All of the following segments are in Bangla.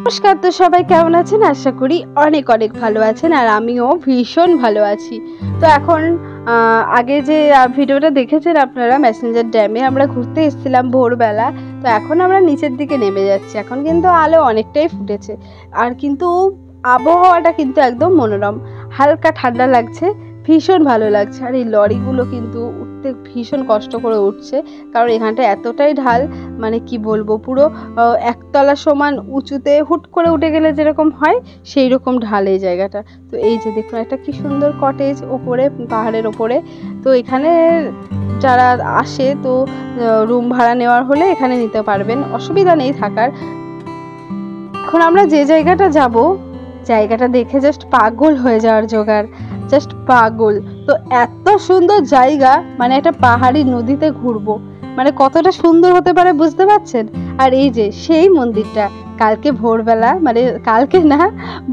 নমস্কার, তো সবাই কেমন আছেন? আশা করি অনেক অনেক ভালো আছেন, আর আমিও ভীষণ ভালো আছি। তো এখন আগে যে ভিডিওটা দেখেছেন আপনারা, ম্যাসেঞ্জার ড্যামে আমরা ঘুরতে এসেছিলাম ভোরবেলা। তো এখন আমরা নিচের দিকে নেমে যাচ্ছি। এখন কিন্তু আলো অনেকটাই ফুটেছে, আর কিন্তু আবহাওয়াটা কিন্তু একদম মনোরম, হালকা ঠান্ডা লাগছে, ভীষণ ভালো লাগছে। আর এই লরিগুলো কিন্তু উঠতে ভীষণ কষ্ট করে উঠছে, কারণ এখানটা এতটাই ঢাল, মানে কি বলবো, পুরো একতলা সমান উঁচুতে হুট করে উঠে গেলে যেরকম হয় সেই রকম ঢাল এই জায়গাটা। তো এই যে দেখুন, একটা কি সুন্দর কটেজ ওপরে, পাহাড়ের ওপরে। তো এখানে যারা আসে তো রুম ভাড়া নেওয়ার হলে এখানে নিতে পারবেন, অসুবিধা নেই থাকার। এখন আমরা যে জায়গাটা যাব, জায়গাটা দেখে জাস্ট পাগল হয়ে যাওয়ার জোগাড়, জাস্ট পাগল। তো এত সুন্দর জায়গা, মানে একটা পাহাড়ি নদীতে ঘুরবো, মানে কতটা সুন্দর হতে পারে বুঝতে পারছেন। আর এই যে সেই মন্দিরটা, কালকে ভোরবেলা, মানে কালকে না,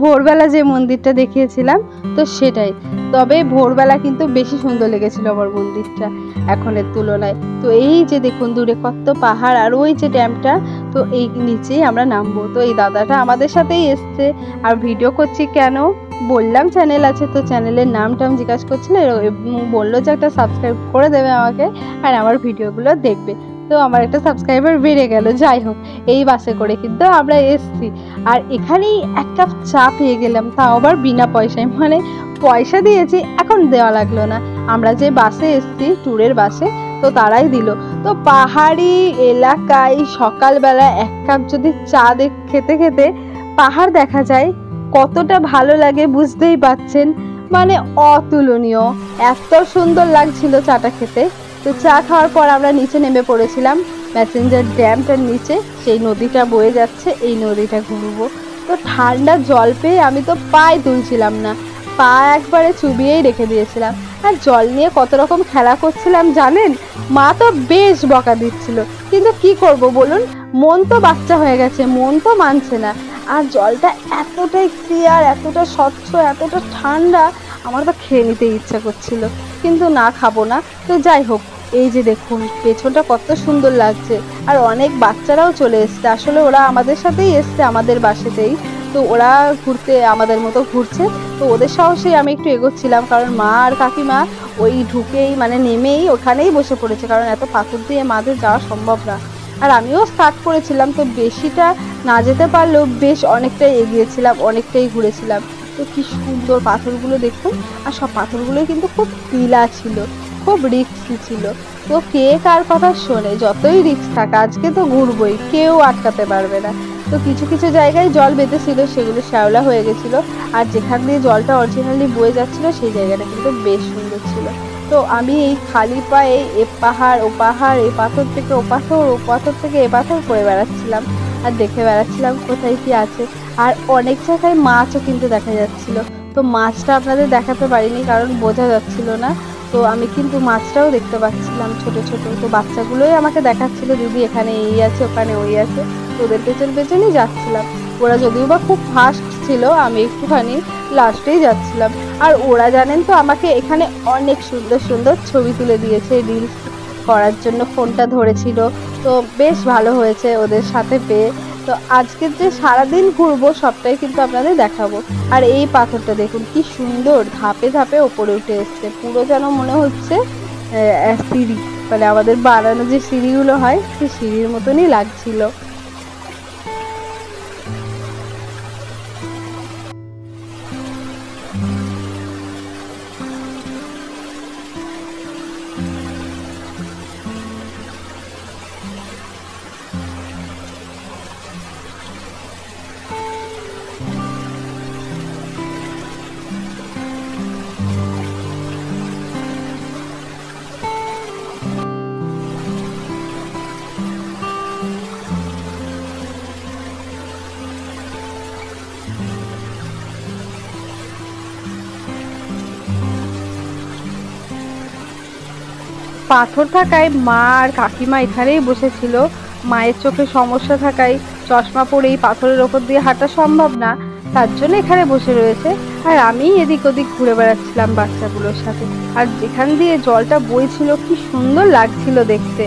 ভোরবেলা যে মন্দিরটা দেখিয়েছিলাম, তো সেটাই। তবে ভোরবেলা কিন্তু বেশি সুন্দর লেগেছিল আমার মন্দিরটা এখনের তুলনায়। তো এই যে দেখুন দূরে কত পাহাড়, আর ওই যে ড্যামটা, তো এই নিচেই আমরা নামবো। তো এই দাদাটা আমাদের সাথেই এসছে, আর ভিডিও করছি কেন বললাম, চ্যানেল আছে, তো চ্যানেলের নামটা আমি জিজ্ঞাসা করছিল, বললো যে একটা সাবস্ক্রাইব করে দেবে আমাকে, আর আমার ভিডিওগুলো দেখবে। তো আমার একটা সাবস্ক্রাইবার বেড়ে গেল। যাই হোক, এই বাসে করে কিন্তু আমরা এসছি, আর এখানেই এক কাপ চা পেয়ে গেলাম, তাও আবার বিনা পয়সায়, মানে পয়সা দিয়েছি, এখন দেওয়া লাগলো না। আমরা যে বাসে এসছি, ট্যুরের বাসে, তো তারাই দিল। তো পাহাড়ি এলাকায় সকালবেলা এক কাপ যদি চা খেতে খেতে পাহাড় দেখা যায়, কতটা ভালো লাগে বুঝতেই পাচ্ছেন, মানে অতুলনীয়। এত সুন্দর লাগছিল চাটা খেতে। তো চা খাওয়ার পর আমরা নিচে নেমে পড়েছিলাম ম্যাসেঞ্জার ড্যামটার নিচে, সেই নদীটা বয়ে যাচ্ছে, এই নদীটা ঘুরবো। তো ঠান্ডা জল পেয়ে আমি তো পায়ে তুলছিলাম না, পা একবারে চুবিয়েই রেখে দিয়েছিলাম। আর জল নিয়ে কত রকম খেলা করছিলাম জানেন, মা তো বেশ বকা দিচ্ছিল, কিন্তু কি করব বলুন, মন তো বাচ্চা হয়ে গেছে, মন তো মানছে না। আর জলটা এতটাই ক্লিয়ার, এতটা স্বচ্ছ, এতটা ঠান্ডা, আমার তো খেয়ে নিতে ইচ্ছা করছিল, কিন্তু না, খাবো না। তো যাই হোক, এই যে দেখুন পেছনটা কত সুন্দর লাগছে, আর অনেক বাচ্চারাও চলে এসছে। আসলে ওরা আমাদের সাথেই এসছে, আমাদের বাসাতেই। তো ওরা ঘুরতে আমাদের মতো ঘুরছে, তো ওদের সাহসেই আমি একটু এগোচ্ছিলাম, কারণ মা আর কাকিমা ওই ঢুকেই, মানে নেমেই ওখানেই বসে পড়েছে, কারণ এত পাথর দিয়ে মাঝে যাওয়া সম্ভব না। আর আমিও স্টার্ট করেছিলাম, তো বেশিটা না যেতে পারলেও বেশ অনেকটাই এগিয়েছিলাম, অনেকটাই ঘুরেছিলাম। তো কি সুন্দর পাথরগুলো দেখুন, আর সব পাথরগুলোই কিন্তু খুব পিলা ছিল, খুব রিস্কি ছিল। তো কে কার কথা শোনে, যতই রিস্ক থাক, আজকে তো ঘুরবই, কেউ আটকাতে পারবে না। তো কিছু কিছু জায়গায় জল বেঁধেছিল, সেগুলো শ্যাওলা হয়ে গেছিলো, আর যেখান দিয়ে জলটা অরিজিনালি বয়ে যাচ্ছিল সেই জায়গাটা কিন্তু বেশ সুন্দর ছিল। তো আমি এই খালি পায়ে এ পাহাড় ও পাহাড়, এই পাথর থেকে ও পাথর, ও পাথর থেকে এ পাথর করে বেড়াচ্ছিলাম, আর দেখে বেড়াচ্ছিলাম কোথায় কি আছে। আর অনেক জায়গায় মাছও কিন্তু দেখা যাচ্ছিল। তো মাছটা আপনাদের দেখাতে পারিনি, কারণ বোঝা যাচ্ছিল না। তো আমি কিন্তু মাছটাও দেখতে পাচ্ছিলাম ছোট ছোট। তো বাচ্চাগুলোই আমাকে দেখাচ্ছিল, দিদি এখানে এই আছে, ওখানে ওই আছে। তো ওদের পেছন পেছনই যাচ্ছিলাম। ওরা যদিও বা খুব ফাস্ট ছিল, আমি একটুখানি লাস্টেই যাচ্ছিলাম। আর ওরা জানেন তো আমাকে এখানে অনেক সুন্দর সুন্দর ছবি তুলে দিয়েছে, রিলস করার জন্য ফোনটা ধরেছিল। তো বেশ ভালো হয়েছে ওদের সাথে পেয়ে। তো আজকের যে সারাদিন ঘুরবো সবটাই কিন্তু আপনাদের দেখাবো। আর এই পাথরটা দেখুন কি সুন্দর, ধাপে ধাপে ওপরে উঠে এসছে, পুরো যেন মনে হচ্ছে সিঁড়ি, মানে আমাদের বানানো যে সিঁড়িগুলো হয় সেই সিঁড়ির মতনই লাগছিল। পাথর থাকায় মা আর কাকিমা এখানেই বসেছিল। মায়ের চোখে সমস্যা থাকায় চশমা পরে এই পাথরের ওপর দিয়ে হাঁটা সম্ভব না, তার জন্য এখানে বসে রয়েছে। আর আমি এদিক ওদিক ঘুরে বেড়াচ্ছিলাম বাচ্চাগুলোর সাথে। আর যেখান দিয়ে জলটা বইছিল কি সুন্দর লাগছিল দেখতে।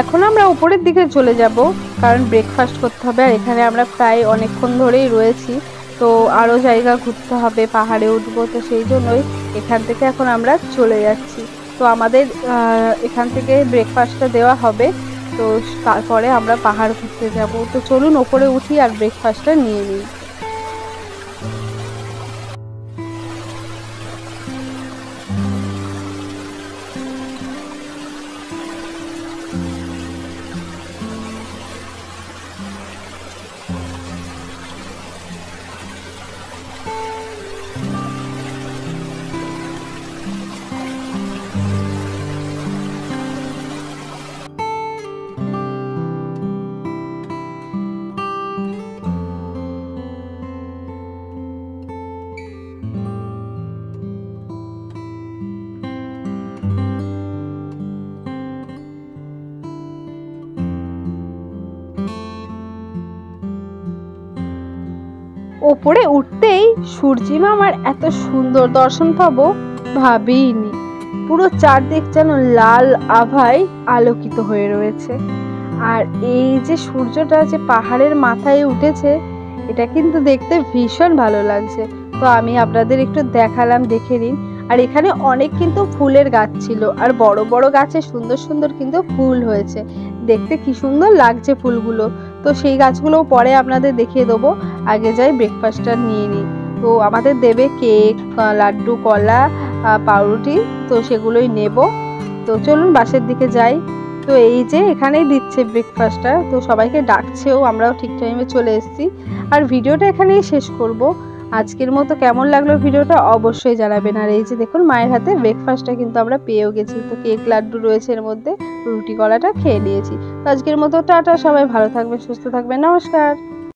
এখন আমরা উপরের দিকে চলে যাব, কারণ ব্রেকফাস্ট করতে হবে। আর এখানে আমরা প্রায় অনেকক্ষণ ধরেই রয়েছি, তো আরও জায়গা ঘুরতে হবে, পাহাড়ে উঠবো, তো সেই জন্যই এখান থেকে এখন আমরা চলে যাচ্ছি। তো আমাদের এখান থেকে ব্রেকফাস্টটা দেওয়া হবে, তো তারপরে আমরা পাহাড় ঘুরতে যাব। তো চলুন ওপরে উঠি আর ব্রেকফাস্টটা নিয়ে নিই। ওপরে উঠতেই সূর্যি মামার এত সুন্দর দর্শন পাবো ভাবিনি। পুরো চারদিক যেন লাল আভায় আলোকিত হয়ে রয়েছে। আর এই যে সূর্যটা যে পাহাড়ের মাথায় উঠেছে, এটা কিন্তু দেখতে ভীষণ ভালো লাগছে। তো আমি আপনাদের একটু দেখালাম, দেখে নিন। আর এখানে অনেক কিন্তু ফুলের গাছ ছিল, আর বড় বড় গাছে সুন্দর সুন্দর কিন্তু ফুল হয়েছে। দেখতে কি সুন্দর লাগছে ফুলগুলো। তো সেই গাছগুলো পরে আপনাদের দেখিয়ে দেবো, আগে যাই ব্রেকফাস্টটা নিয়ে নিই। তো আমাদের দেবে কেক, লাড্ডু, কলা, পাউরুটি, তো সেগুলোই নেব। তো চলুন বাসের দিকে যাই। তো এই যে এখানেই দিচ্ছে ব্রেকফাস্টটা, তো সবাইকে ডাকছেও, আমরাও ঠিক টাইমে চলে এসেছি। আর ভিডিওটা এখানেই শেষ করব। আজকের মতো কেমন লাগলো ভিডিওটা অবশ্যই জানাবেন। আর এই যে দেখুন মায়ের হাতে ব্রেকফাস্টটা কিন্তু আমরা পেয়েও গেছি। তো কেক, লাড্ডু রয়েছে এর মধ্যে, রুটি কলাটা খেয়ে নিয়েছি। তো আজকের মতো টাটা, সবাই ভালো থাকবেন, সুস্থ থাকবেন, নমস্কার।